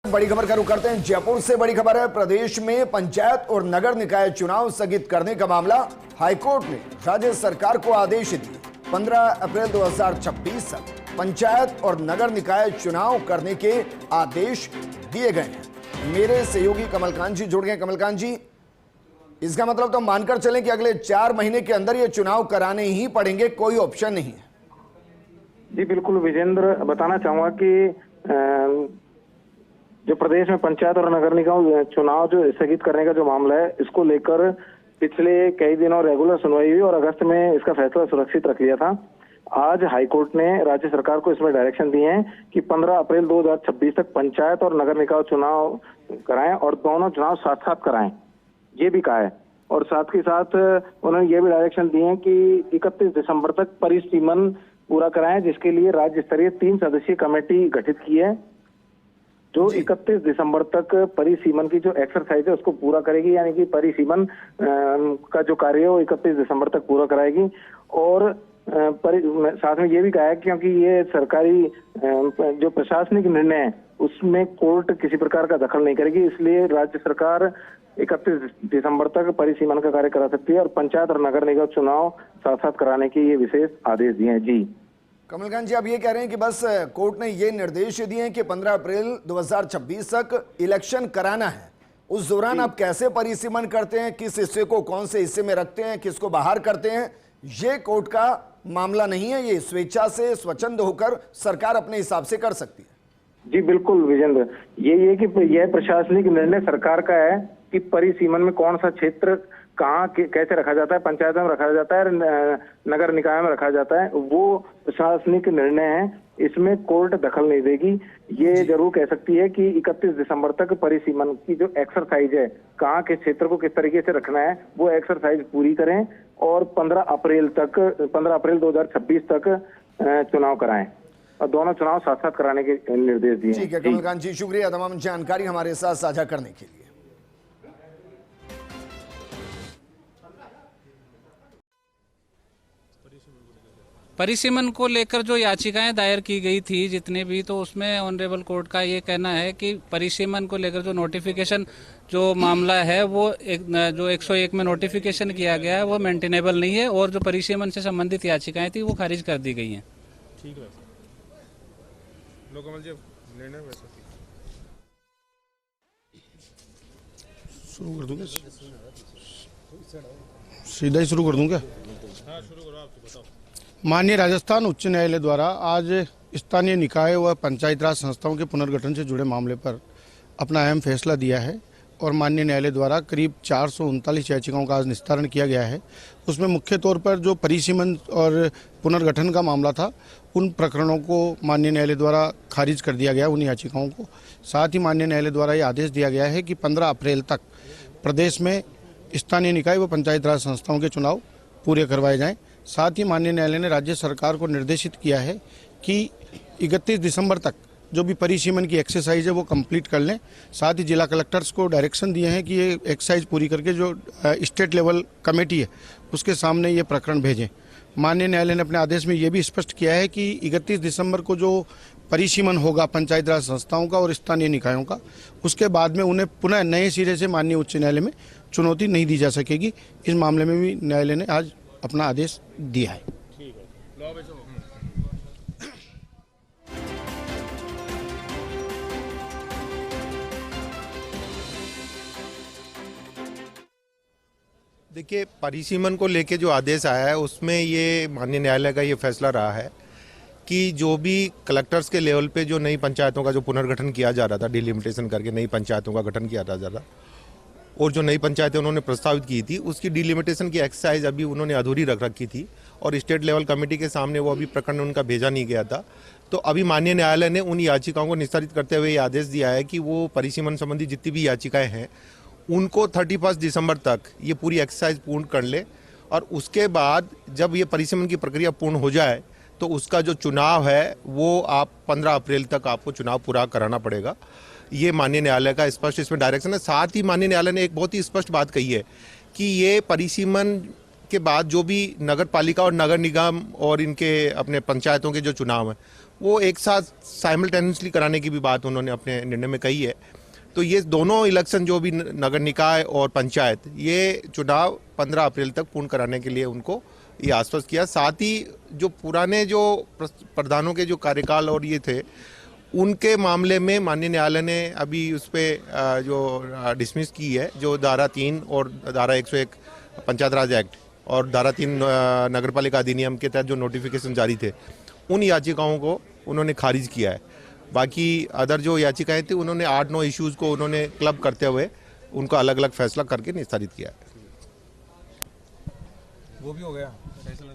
बड़ी खबर का रुख करते हैं। जयपुर से बड़ी खबर है। प्रदेश में पंचायत और नगर निकाय चुनाव स्थगित करने का मामला हाईकोर्ट ने राज्य सरकार को आदेश दिए। 15 अप्रैल 2026 तक पंचायत और नगर निकाय चुनाव करने के आदेश दिए गए हैं। मेरे सहयोगी कमलकांत जी जुड़ गए। कमलकांत जी, इसका मतलब तो मानकर चलें कि अगले 4 महीने के अंदर ये चुनाव कराने ही पड़ेंगे, कोई ऑप्शन नहीं है। जी बिल्कुल विजेंद्र, बताना चाहूंगा कि जो प्रदेश में पंचायत और नगर निगम चुनाव जो स्थगित करने का जो मामला है, इसको लेकर पिछले कई दिनों रेगुलर सुनवाई हुई और अगस्त में इसका फैसला सुरक्षित रख लिया था। आज हाईकोर्ट ने राज्य सरकार को इसमें डायरेक्शन दिए हैं कि 15 अप्रैल 2026 तक पंचायत और नगर निकाय चुनाव कराएं और दोनों चुनाव साथ साथ कराएं, ये भी कहा है। और साथ ही साथ उन्होंने ये भी डायरेक्शन दिए हैं कि 31 दिसंबर तक परिसीमन पूरा कराएं, जिसके लिए राज्य स्तरीय 3 सदस्यीय कमेटी गठित की है, जो 31 दिसंबर तक परिसीमन की जो एक्सरसाइज है उसको पूरा करेगी। यानी कि परिसीमन का जो कार्य है वो 31 दिसंबर तक पूरा कराएगी। और साथ में ये भी कहा है क्योंकि ये सरकारी जो प्रशासनिक निर्णय है उसमें कोर्ट किसी प्रकार का दखल नहीं करेगी, इसलिए राज्य सरकार 31 दिसंबर तक परिसीमन का कार्य करा सकती है और पंचायत और नगर निगम चुनाव साथ साथ कराने के ये विशेष आदेश दिए हैं। जी कमलकांत जी, आप ये कह रहे हैं कि बस कोर्ट ने ये निर्देश दिए हैं कि 15 अप्रैल 2026 तक इलेक्शन कराना है। उस दौरान आप कैसे परिसीमन करते हैं, किस हिस्से को कौन से हिस्से में रखते हैं, किसको बाहर करते हैं, ये कोर्ट का मामला नहीं है। ये स्वेच्छा से स्वच्छंद होकर सरकार अपने हिसाब से कर सकती है। जी बिल्कुल विजेंद्र, ये कि यह प्रशासनिक निर्णय सरकार का है कि परिसीमन में कौन सा क्षेत्र कहाँ कैसे रखा जाता है, पंचायत में रखा जाता है, नगर निकाय में रखा जाता है, वो प्रशासनिक निर्णय है, इसमें कोर्ट दखल नहीं देगी। ये जरूर कह सकती है कि 31 दिसंबर तक परिसीमन की जो एक्सरसाइज है, कहाँ के क्षेत्र को किस तरीके से रखना है, वो एक्सरसाइज पूरी करें और 15 अप्रैल 2026 तक चुनाव कराएं और दोनों चुनाव साथ साथ कराने के निर्देश दिए। ठीक है कमलकांत जी, शुक्रिया तमाम जानकारी हमारे साथ साझा करने के लिए। परिसीमन को लेकर जो याचिकाएं दायर की गई थी जितने भी, तो उसमें ऑनरेबल कोर्ट का ये कहना है कि परिसीमन को लेकर जो नोटिफिकेशन जो मामला है वो जो 101 में नोटिफिकेशन किया गया है वो मेंटेनेबल नहीं है और जो परिसीमन से संबंधित याचिकाएं थी वो खारिज कर दी गई हैं। ठीक है लोकमल जी, निर्णय वैसा शुरू कर दूं क्या? सीधा ही शुरू कर दूं क्या? हाँ शुरू करो, आप बताओ। माननीय राजस्थान उच्च न्यायालय द्वारा आज स्थानीय निकाय व पंचायत राज संस्थाओं के पुनर्गठन से जुड़े मामले पर अपना अहम फैसला दिया है और माननीय न्यायालय द्वारा करीब 439 याचिकाओं का आज निस्तारण किया गया है। उसमें मुख्य तौर पर जो परिसीमन और पुनर्गठन का मामला था, उन प्रकरणों को माननीय न्यायालय द्वारा खारिज कर दिया गया, उन याचिकाओं को। साथ ही माननीय न्यायालय द्वारा ये आदेश दिया गया है कि 15 अप्रैल तक प्रदेश में स्थानीय निकाय व पंचायत राज संस्थाओं के चुनाव पूरे करवाए जाएं। साथ ही माननीय न्यायालय ने राज्य सरकार को निर्देशित किया है कि 31 दिसंबर तक जो भी परिसीमन की एक्सरसाइज है वो कंप्लीट कर लें। साथ ही जिला कलेक्टर्स को डायरेक्शन दिए हैं कि ये एक्सरसाइज पूरी करके जो स्टेट लेवल कमेटी है उसके सामने ये प्रकरण भेजें। माननीय न्यायालय ने अपने आदेश में ये भी स्पष्ट किया है कि 31 दिसंबर को जो परिसीमन होगा पंचायत राज संस्थाओं का और स्थानीय निकायों का, उसके बाद में उन्हें पुनः नए सिरे से माननीय उच्च न्यायालय में चुनौती नहीं दी जा सकेगी। इस मामले में भी न्यायालय ने आज अपना आदेश दिया है। ठीक है। देखिए, परिसीमन को लेके जो आदेश आया है उसमें ये माननीय न्यायालय का ये फैसला रहा है कि जो भी कलेक्टर्स के लेवल पे जो नई पंचायतों का जो पुनर्गठन किया जा रहा था, डिलिमिटेशन करके नई पंचायतों का गठन किया जा रहा था और जो नई पंचायतें उन्होंने प्रस्तावित की थी उसकी डिलिमिटेशन की एक्सरसाइज अभी उन्होंने अधूरी रख रखी थी और स्टेट लेवल कमेटी के सामने वो अभी प्रकरण उनका भेजा नहीं गया था। तो अभी माननीय न्यायालय ने उन याचिकाओं को निस्तारित करते हुए ये आदेश दिया है कि वो परिसीमन संबंधी जितनी भी याचिकाएं हैं उनको 31 दिसंबर तक ये पूरी एक्सरसाइज पूर्ण कर ले और उसके बाद जब ये परिसीमन की प्रक्रिया पूर्ण हो जाए तो उसका जो चुनाव है वो आप 15 अप्रैल तक आपको चुनाव पूरा कराना पड़ेगा। ये माननीय न्यायालय का स्पष्ट इसमें डायरेक्शन है। साथ ही माननीय न्यायालय ने एक बहुत ही स्पष्ट बात कही है कि ये परिसीमन के बाद जो भी नगर पालिका और नगर निगम और इनके अपने पंचायतों के जो चुनाव हैं वो एक साथ साइमल्टेनियसली कराने की भी बात उन्होंने अपने निर्णय में कही है। तो ये दोनों इलेक्शन जो भी नगर निकाय और पंचायत, ये चुनाव 15 अप्रैल तक पूर्ण कराने के लिए उनको ये आश्वस्त किया। साथ ही जो पुराने जो प्रधानों के जो कार्यकाल और ये थे, उनके मामले में माननीय न्यायालय ने अभी उस पर जो डिसमिस की है, जो धारा 3 और धारा 101 पंचायत राज एक्ट और धारा 3 नगरपालिका अधिनियम के तहत जो नोटिफिकेशन जारी थे, उन याचिकाओं को उन्होंने खारिज किया है। बाकी अदर जो याचिकाएं थी, उन्होंने 8-9 इश्यूज को उन्होंने क्लब करते हुए उनको अलग अलग फैसला करके निस्तारित किया है। वो भी हो गया फैसला।